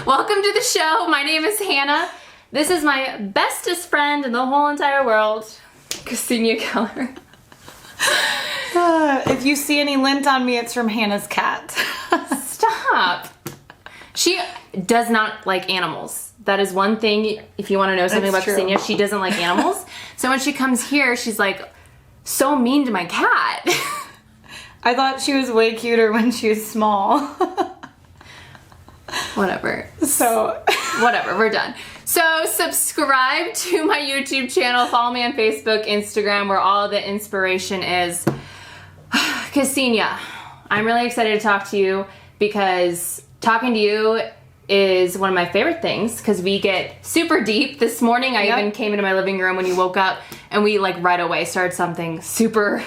Welcome to the show. My name is Hannah. This is my bestest friend in the whole entire world, Ksenia Keller. If you see any lint on me, it's from Hannah's cat. Stop. She does not like animals. That is one thing, if you want to know something about Ksenia, she doesn't like animals. So when she comes here, she's like so mean to my cat. I thought she was way cuter when she was small. Whatever. So, whatever, we're done. So subscribe to my YouTube channel, follow me on Facebook, Instagram, where all the inspiration is. Ksenia, I'm really excited to talk to you because talking to you is one of my favorite things because we get super deep. This morning I even came into my living room when you woke up and we like right away started something super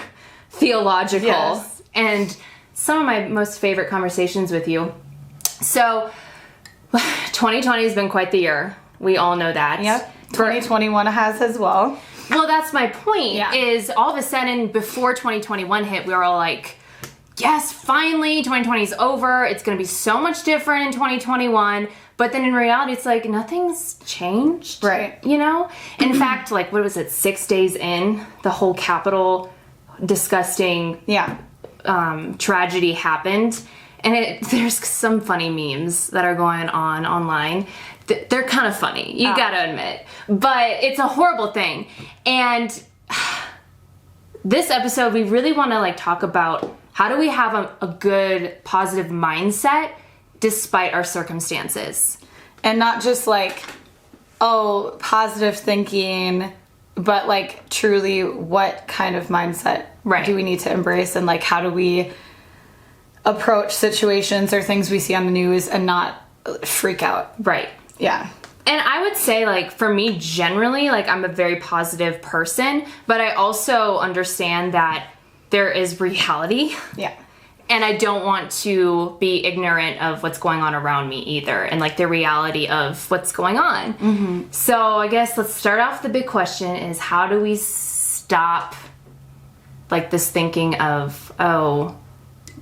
theological. Yes. And some of my most favorite conversations with you. So 2020 has been quite the year. We all know that. Yep. 2021 has as well. Well, that's my point, is all of a sudden, before 2021 hit, we were all like, yes, finally, 2020 is over. It's going to be so much different in 2021. But then in reality, it's like, nothing's changed. Right. You know? In fact, like, what was it, 6 days in, the whole Capitol disgusting tragedy happened. And there's some funny memes that are going on online. They're kind of funny, you gotta admit. But it's a horrible thing. And this episode, we really wanna like talk about how do we have a good, positive mindset despite our circumstances. And not just like, oh, positive thinking, but like truly what kind of mindset do we need to embrace, and like how do we approach situations or things we see on the news and not freak out. Right. Yeah. And I would say, like, for me, generally, like, I'm a very positive person, but I also understand that there is reality. Yeah. And I don't want to be ignorant of what's going on around me either, and, like, the reality of what's going on. Mm-hmm. So I guess let's start off. The big question is, how do we stop, like, this thinking of, oh,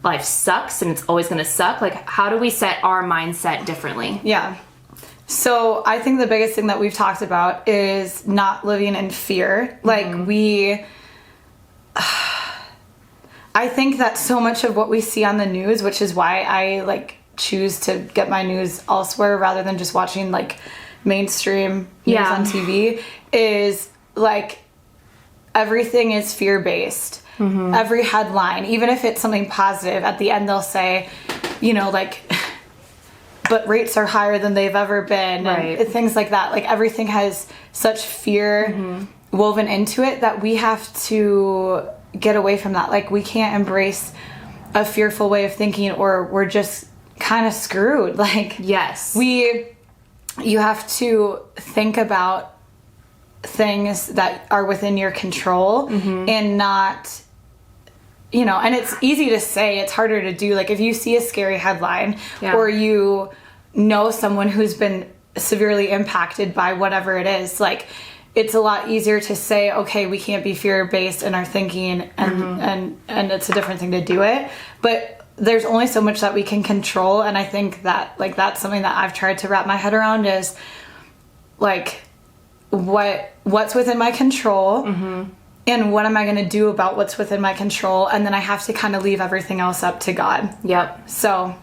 life sucks and it's always going to suck? Like, how do we set our mindset differently? Yeah. So I think the biggest thing that we've talked about is not living in fear. Like I think that so much of what we see on the news, which is why I like choose to get my news elsewhere rather than just watching like mainstream news on TV, is like everything is fear-based. Mm-hmm. Every headline, even if it's something positive, at the end they'll say, you know, like, but rates are higher than they've ever been, and things like that. Like, everything has such fear woven into it that we have to get away from that. Like, we can't embrace a fearful way of thinking or we're just kind of screwed. Like, you have to think about things that are within your control and not, you know, and it's easy to say, it's harder to do. Like, if you see a scary headline or you know someone who's been severely impacted by whatever it is, like, it's a lot easier to say, okay, we can't be fear-based in our thinking, and it's a different thing to do it. But there's only so much that we can control, and I think that, like, that's something that I've tried to wrap my head around is, like, what's within my control, and what am I going to do about what's within my control, and then I have to kind of leave everything else up to God. Yep. So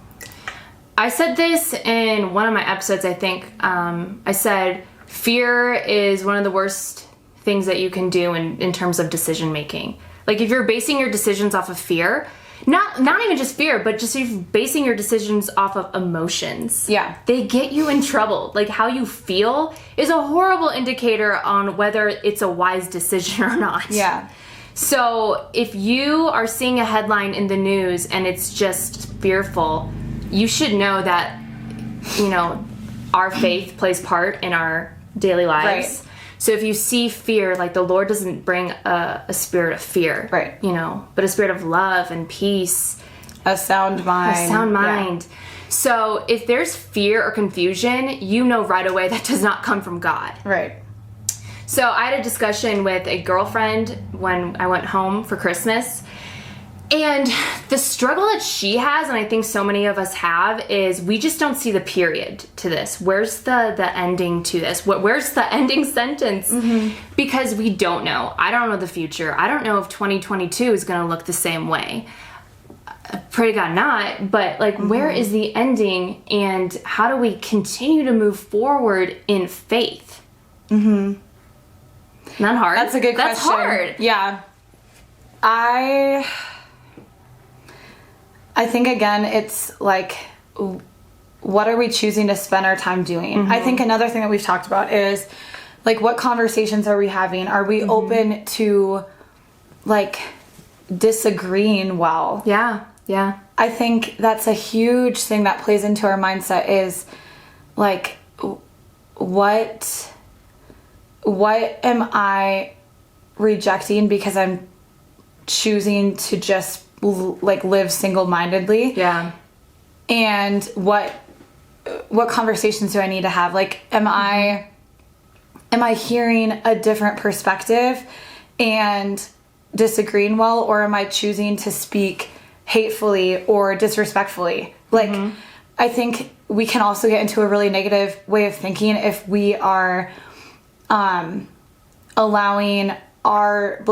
I said this in one of my episodes, I think. I said fear is one of the worst things that you can do in terms of decision making. Like, if you're basing your decisions off of fear, not even just fear, but just if you're basing your decisions off of emotions. Yeah. They get you in trouble. Like, how you feel is a horrible indicator on whether it's a wise decision or not. Yeah. So if you are seeing a headline in the news and it's just fearful, you should know that, you know, our faith plays part in our daily lives. Right. So if you see fear, like, the Lord doesn't bring a spirit of fear, you know, but a spirit of love and peace. A sound mind. A sound mind. Yeah. So if there's fear or confusion, you know right away that does not come from God. Right. So I had a discussion with a girlfriend when I went home for Christmas, And the struggle that she has, and I think so many of us have, is we just don't see the period to this. Where's the ending to this? Where's the ending sentence? Because we don't know. I don't know the future. I don't know if 2022 is going to look the same way. Pray to God not, but like, where is the ending, and how do we continue to move forward in faith? Not hard. That's a good question. That's hard. Yeah. I think, again, it's like, what are we choosing to spend our time doing? I think another thing that we've talked about is, like, what conversations are we having? Are we open to, like, disagreeing well? Yeah. Yeah. I think that's a huge thing that plays into our mindset is, like, what am I rejecting because I'm choosing to just like live single-mindedly? Yeah. And what conversations do I need to have? Like, am I hearing a different perspective and disagreeing well, or am I choosing to speak hatefully or disrespectfully? Like, I think we can also get into a really negative way of thinking if we are allowing our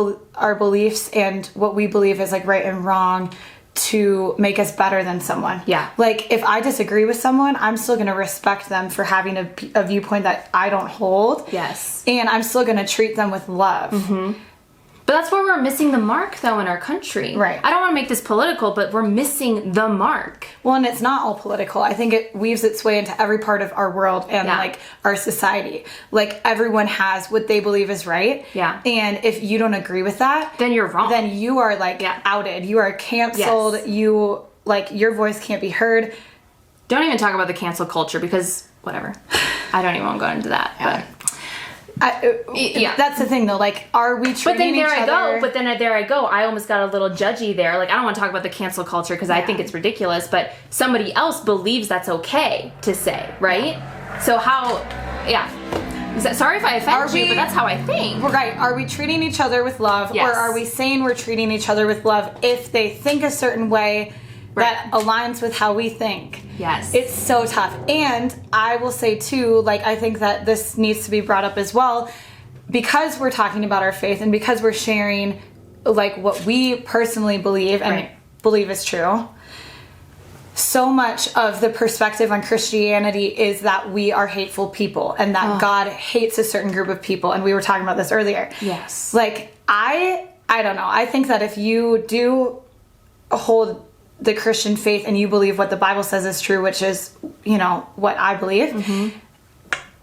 beliefs and what we believe is like right and wrong to make us better than someone. Yeah. Like, if I disagree with someone, I'm still going to respect them for having a viewpoint that I don't hold. Yes. And I'm still going to treat them with love. But that's where we're missing the mark, though, in our country. Right. I don't want to make this political, but we're missing the mark. Well, and it's not all political. I think it weaves its way into every part of our world and like our society. Like, everyone has what they believe is right. Yeah. And if you don't agree with that, Then you're wrong. then you are like outed. You are canceled. Yes. You, like, your voice can't be heard. Don't even talk about the cancel culture, because whatever. I don't even want to go into that. But That's the thing, though. Like, are we treating But then there each I other? go. But then there I go. I almost got a little judgy there. Like, I don't want to talk about the cancel culture because I think it's ridiculous. But somebody else believes that's okay to say, right? So how? Yeah. Sorry if I offend you, but that's how I think. Right. Are we treating each other with love, Yes. or are we saying we're treating each other with love if they think a certain way that aligns with how we think? Yes. It's so tough. And I will say too, like, I think that this needs to be brought up as well, because we're talking about our faith and because we're sharing like what we personally believe and believe is true. So much of the perspective on Christianity is that we are hateful people and that God hates a certain group of people. And we were talking about this earlier. Yes. Like, I don't know. I think that if you do hold the Christian faith and you believe what the Bible says is true, which is, you know, what I believe,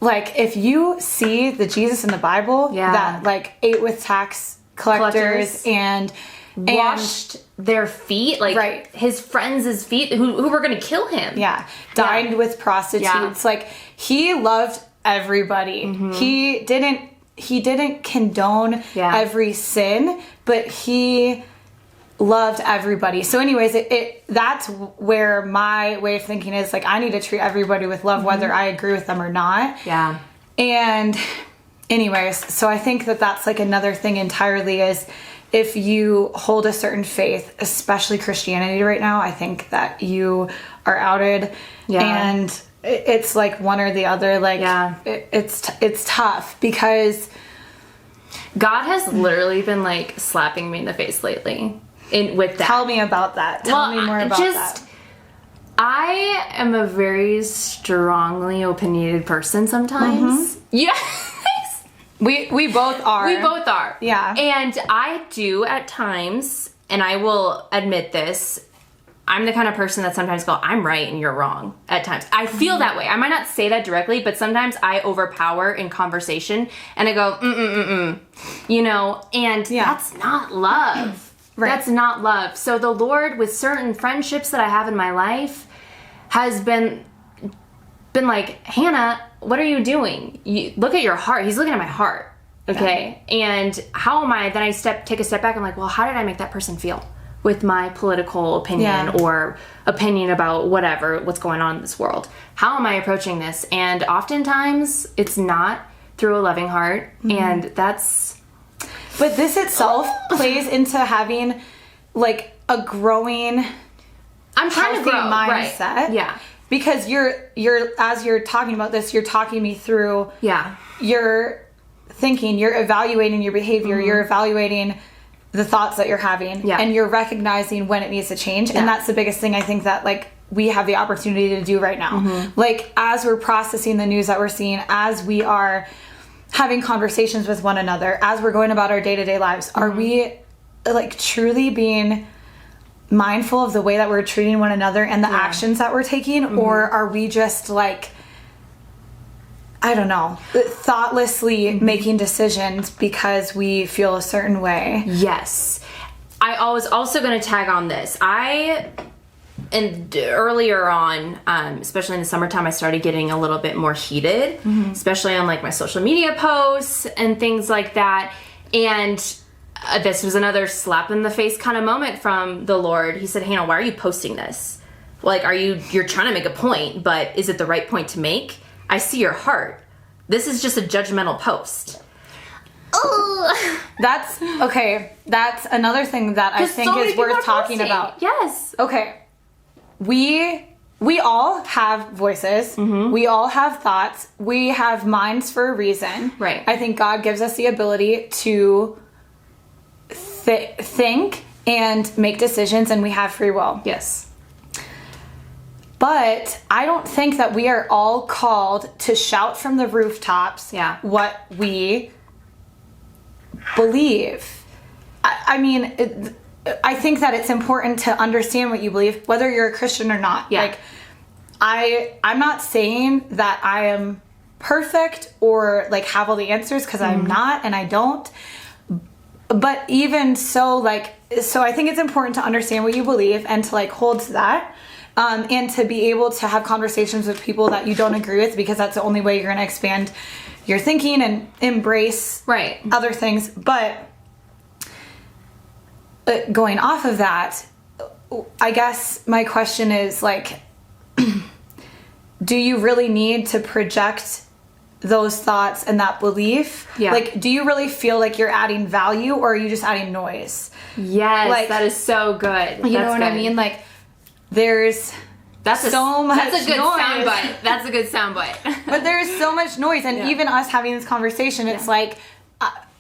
like, if you see the Jesus in the Bible that like ate with tax collectors and washed their feet, like his friends' feet who were going to kill him. Dined with prostitutes. Like, he loved everybody. He didn't condone every sin, but he loved everybody. So anyways, that's where my way of thinking is, like, I need to treat everybody with love, whether I agree with them or not. And anyways, so I think that that's like another thing entirely is, if you hold a certain faith, especially Christianity right now, I think that you are outed. And it's like one or the other. Like, it's tough because God has literally been like slapping me in the face lately with that. Tell me about that. Tell me more about that. I am a very strongly opinionated person sometimes. Yes. We both are. We both are. Yeah. And I do at times, and I will admit this, I'm the kind of person that sometimes go, I'm right and you're wrong at times. I feel that way. I might not say that directly, but sometimes I overpower in conversation and I go, you know, and that's not love. That's not love. So the Lord, with certain friendships that I have in my life, has been like, Hannah, what are you doing? You look at your heart. He's looking at my heart. Okay. And how am I? Then I take a step back. I'm like, well, how did I make that person feel with my political opinion or opinion about what's going on in this world? How am I approaching this? And oftentimes it's not through a loving heart. And that's... But this itself plays into having like a growing, I'm trying healthy to grow. mindset. Right. Yeah. Because you're as you're talking about this, you're talking me through. Yeah. You're thinking, you're evaluating your behavior, you're evaluating the thoughts that you're having, Yeah. and you're recognizing when it needs to change. And that's the biggest thing I think that like we have the opportunity to do right now. Like as we're processing the news that we're seeing, as we are having conversations with one another, as we're going about our day-to-day lives, are we like truly being mindful of the way that we're treating one another and the actions that we're taking, or are we just like, I don't know, thoughtlessly making decisions because we feel a certain way? Yes. I was also going to tag on this. And earlier on, especially in the summertime, I started getting a little bit more heated, especially on like my social media posts and things like that. And this was another slap in the face kind of moment from the Lord. He said, Hannah, why are you posting this? Like, you're trying to make a point, but is it the right point to make? I see your heart. This is just a judgmental post. Oh, That's okay. That's another thing that I think is worth talking about. Yes. Okay. We all have voices. We all have thoughts. We have minds for a reason. Right. I think God gives us the ability to think and make decisions, and we have free will. Yes. But I don't think that we are all called to shout from the rooftops what we believe. I mean, I think that it's important to understand what you believe, whether you're a Christian or not. Yeah. Like, I'm not saying that I am perfect or like have all the answers, because I'm not, and I don't. But even so, like, so I think it's important to understand what you believe and to like hold to that. And to be able to have conversations with people that you don't agree with, because that's the only way you're going to expand your thinking and embrace other things. But going off of that, I guess my question is like, do you really need to project those thoughts and that belief? Yeah. Like, do you really feel like you're adding value, or are you just adding noise? Yes, Like, that is so good. You know what I mean? Like, there's so much That's a good noise. soundbite. That's a good soundbite. But there's so much noise, and even us having this conversation, it's like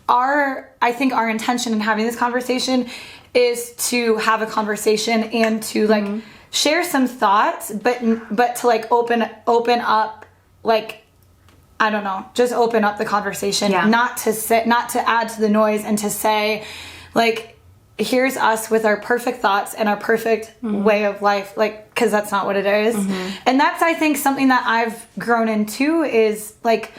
I think our intention in having this conversation is to have a conversation and to like share some thoughts, but to like open up, like, I don't know, just open up the conversation, not to add to the noise, and to say like, here's us with our perfect thoughts and our perfect way of life, like, because that's not what it is. And that's, I think, something that I've grown into is like,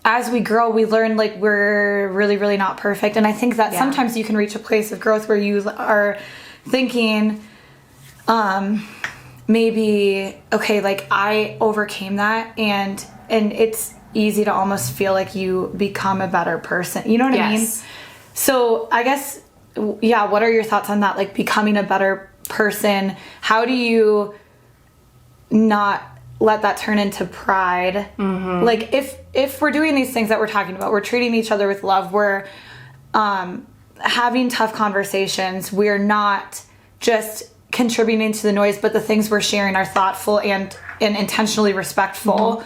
as we grow, we learn like we're really, really not perfect. And I think that sometimes you can reach a place of growth where you are thinking, maybe, okay, like I overcame that, and it's easy to almost feel like you become a better person. You know what I mean? So I guess, what are your thoughts on that? Like, becoming a better person, how do you not let that turn into pride? Like, if we're doing these things that we're talking about, we're treating each other with love, we're having tough conversations, we're not just contributing to the noise, but the things we're sharing are thoughtful and intentionally respectful.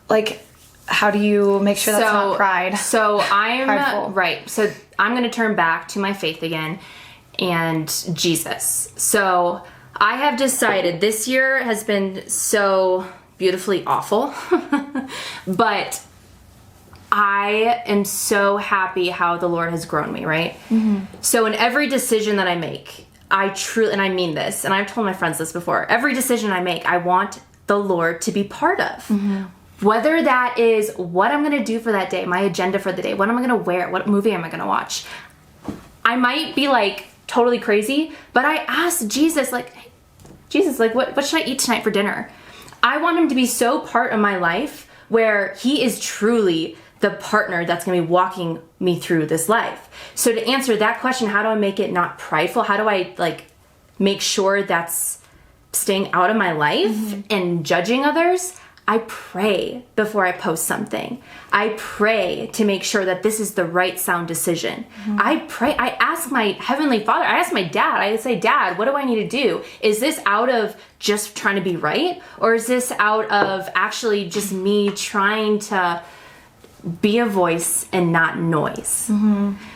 Like, how do you make sure that's not pride? So I'm Prideful. right. So I'm going to turn back to my faith again and Jesus. So I have decided this year has been so beautifully awful, but I am so happy how the Lord has grown me, right? So in every decision that I make, I truly, and I mean this, and I've told my friends this before, every decision I make, I want the Lord to be part of. Whether that is what I'm going to do for that day, my agenda for the day, what am I going to wear, what movie am I going to watch. I might be like totally crazy, but I asked Jesus, like, hey, Jesus, like, what should I eat tonight for dinner? I want him to be so part of my life where he is truly the partner that's going to be walking me through this life. So to answer that question, how do I make it not prideful? How do I like make sure that's staying out of my life and judging others? I pray before I post something. I pray to make sure that this is the right sound decision. I pray. I ask my Heavenly Father. I ask my dad. I say, Dad, what do I need to do? Is this out of just trying to be right? Or is this out of actually just me trying to be a voice and not noise?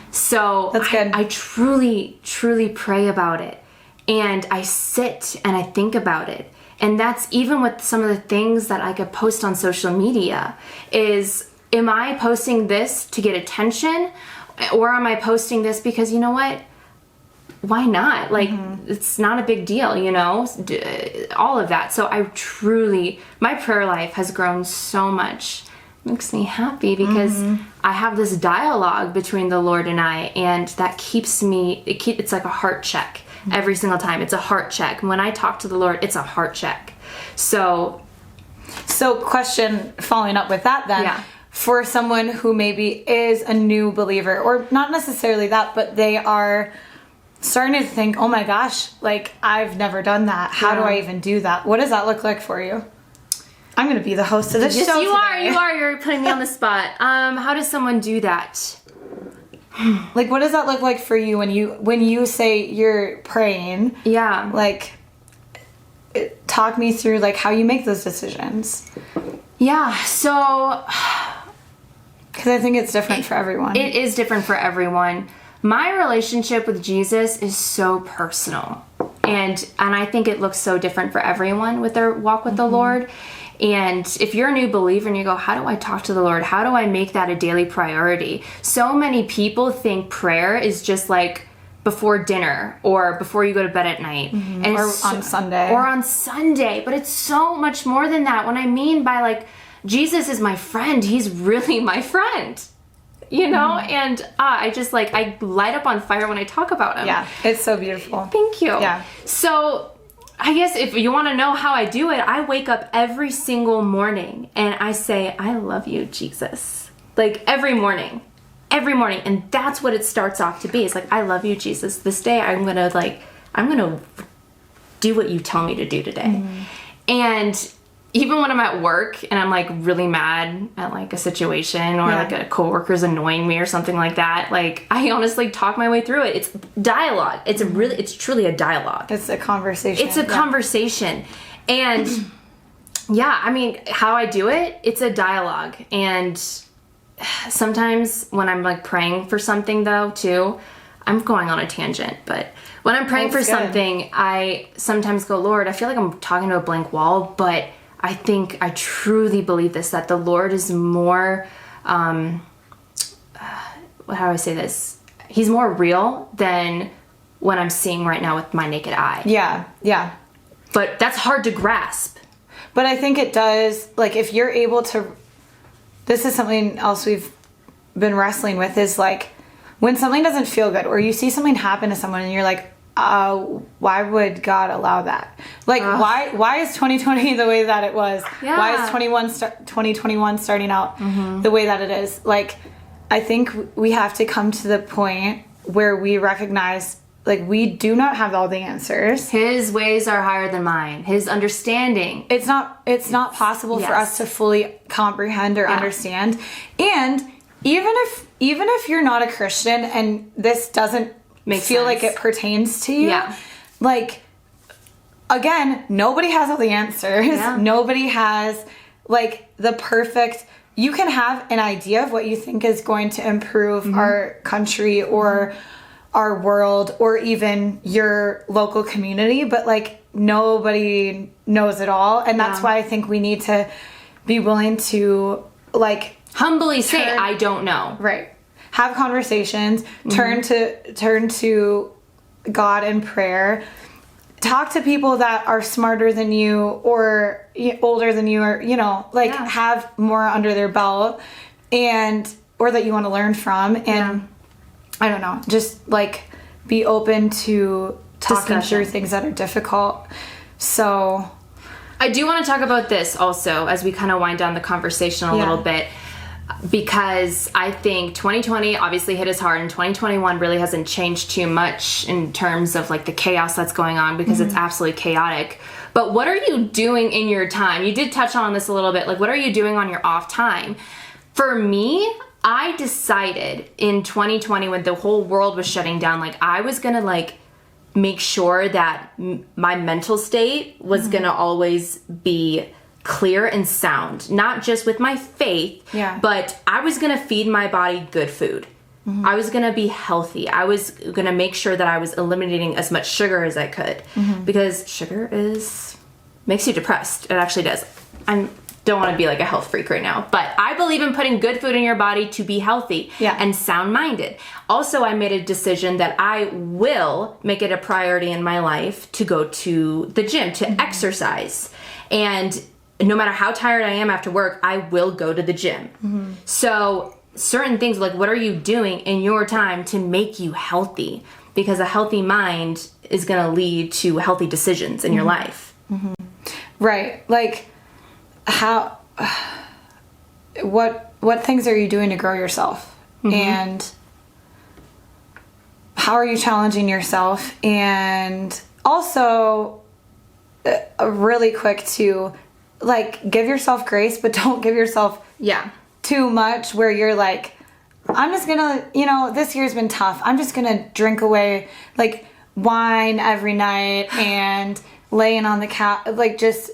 So That's good. I truly, truly pray about it. And I sit and I think about it. And that's even with some of the things that I could post on social media is, am I posting this to get attention? Or am I posting this because, you know what? Why not? Like, it's not a big deal, you know? All of that. So I truly, my prayer life has grown so much. Makes me happy because I have this dialogue between the Lord and I, and that keeps me, it's like a heart check every single time. It's a heart check. When I talk to the Lord, it's a heart check. So question following up with that then. Yeah. For someone who maybe is a new believer, or not necessarily that, but they are starting to think, oh my gosh, like I've never done that. How do I even do that? What does that look like for you? I'm going to be the host of this show today. You are. You're putting me on the spot. How does someone do that? Like, what does that look like for you when you say you're praying? Yeah. Like, talk me through like how you make those decisions. Yeah. So because I think it's different for everyone. It is different for everyone. My relationship with Jesus is so personal, and I think it looks so different for everyone with their walk with the Lord. And if you're a new believer and you go, how do I talk to the Lord? How do I make that a daily priority? So many people think prayer is just like before dinner or before you go to bed at night. And or on Sunday. Or on Sunday. But it's so much more than that. What I mean by like, Jesus is my friend. He's really my friend. You know? And I just like, I light up on fire when I talk about him. Yeah, it's so beautiful. Thank you. Yeah. So I guess if you want to know how I do it, I wake up every single morning and I say, I love you, Jesus. Like every morning. And that's what it starts off to be. It's like, I love you, Jesus. This day I'm going to do what you tell me to do today. And even when I'm at work and I'm like really mad at like a situation or like a coworker's annoying me or something like that, like I honestly talk my way through it. It's dialogue. It's truly a dialogue. It's a conversation. It's a conversation. And yeah, I mean, how I do it, it's a dialogue. And sometimes when I'm like praying for something though too, I'm going on a tangent, but when I'm praying for something, I sometimes go, Lord, I feel like I'm talking to a blank wall, but I truly believe this, that the Lord is more, how do I say this? He's more real than what I'm seeing right now with my naked eye. Yeah, yeah. But that's hard to grasp. But I think it does, like if you're able to, this is something else we've been wrestling with, is like when something doesn't feel good or you see something happen to someone and you're like, why would God allow that? Like, why is 2020 the way that it was? Yeah. Why is 2021 starting out the way that it is? Like, I think we have to come to the point where we recognize, like, we do not have all the answers. His ways are higher than mine. His understanding. It's not possible for us to fully comprehend or understand. And even if you're not a Christian and this doesn't feel like it pertains to you. Yeah. Like, again, nobody has all the answers. Yeah. Nobody has, like, the perfect... You can have an idea of what you think is going to improve our country or our world or even your local community, but, like, nobody knows it all. And that's why I think we need to be willing to, like... Humbly say, I don't know. Right. Have conversations, turn to God in prayer, talk to people that are smarter than you or older than you, or, you know, like have more under their belt or that you want to learn from. And I don't know, just like be open to talking through things that are difficult. So I do want to talk about this also as we kind of wind down the conversation a little bit. because I think 2020 obviously hit us hard, and 2021 really hasn't changed too much in terms of like the chaos that's going on, because it's absolutely chaotic. But what are you doing in your time? You did touch on this a little bit. Like, what are you doing on your off time? For me, I decided in 2020 when the whole world was shutting down, like I was gonna like make sure that my mental state was gonna always be clear and sound, not just with my faith, but I was gonna feed my body good food. I was gonna be healthy. I was gonna make sure that I was eliminating as much sugar as I could, because sugar makes you depressed. It actually does. I don't want to be like a health freak right now, but I believe in putting good food in your body to be healthy and sound-minded. Also, I made a decision that I will make it a priority in my life to go to the gym, to exercise. And no matter how tired I am after work, I will go to the gym. So certain things, like what are you doing in your time to make you healthy? Because a healthy mind is going to lead to healthy decisions in your life. Right. Like, how, what things are you doing to grow yourself? And how are you challenging yourself? And also, really quick to, like, give yourself grace, but don't give yourself too much where you're like, I'm just gonna, this year's been tough. I'm just gonna drink away, like, wine every night and laying on the couch, like, just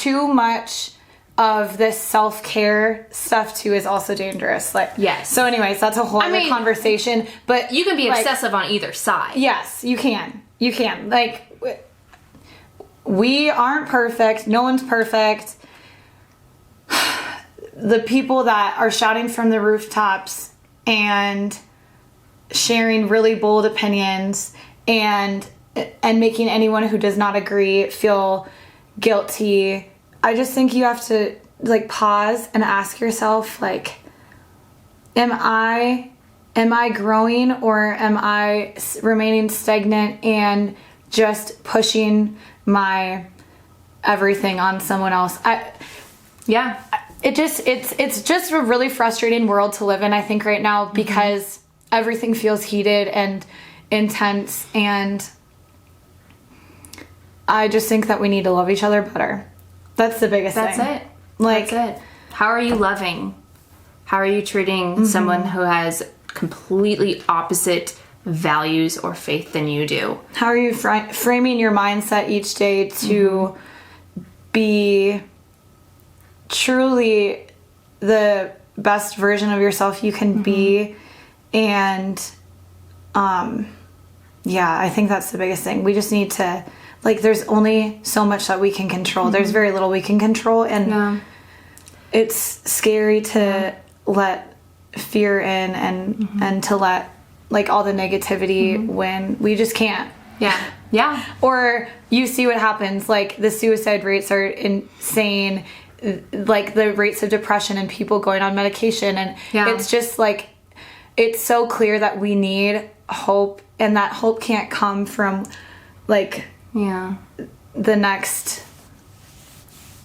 too much of this self-care stuff too is also dangerous. Like, so anyways, that's a whole other conversation, but you can be excessive on either side. Yes, you can. Like, we aren't perfect. No one's perfect. The people that are shouting from the rooftops and sharing really bold opinions and making anyone who does not agree feel guilty. I just think you have to, like, pause and ask yourself, like, am I growing, or am I remaining stagnant and just pushing my everything on someone else? It's just a really frustrating world to live in, I think, right now, because everything feels heated and intense, and I just think that we need to love each other better. That's the biggest thing. That's it. That's it. How are you loving? How are you treating someone who has completely opposite values or faith than you do? How are you framing your mindset each day to be truly the best version of yourself you can be? And I think that's the biggest thing. We just need to, like, there's only so much that we can control. There's very little we can control, and it's scary to let fear in and to let, like, all the negativity when we just can't. Or you see what happens, like, the suicide rates are insane, like the rates of depression and people going on medication, and it's just like, it's so clear that we need hope, and that hope can't come from, like, the next,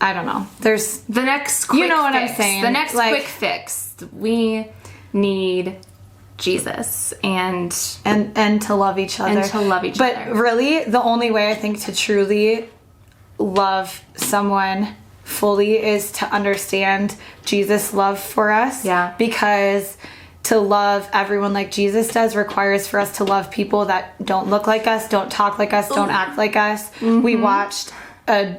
I don't know, there's the next quick fix. I'm saying, the next, like, quick fix. We need Jesus and to love each other. But really, the only way I think to truly love someone fully is to understand Jesus' love for us. Because to love everyone like Jesus does requires for us to love people that don't look like us, don't talk like us, don't act like us. We watched a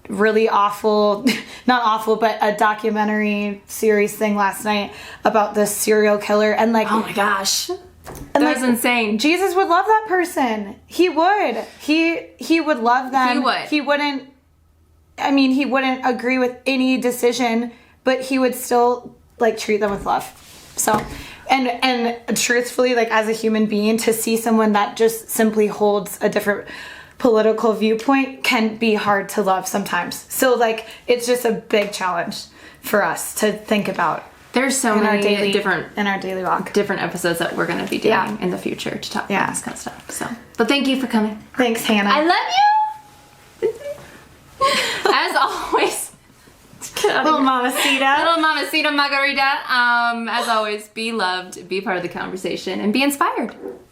really awful, not awful, but a documentary series thing last night about this serial killer, and, like, oh my gosh, that was insane. Jesus would love that person. He would. He would love them. He would. He wouldn't agree with any decision, but he would still, like, treat them with love. So, and truthfully, like, as a human being, to see someone that just simply holds a different political viewpoint can be hard to love sometimes. So, like, it's just a big challenge for us to think about. There's so many different in our daily walk, different episodes that we're going to be doing in the future to talk about this kind of stuff. So, but thank you for coming. Thanks, Hannah. I love you. As always, get Little mamacita. Little mamacita margarita. As always, be loved, be part of the conversation, and be inspired.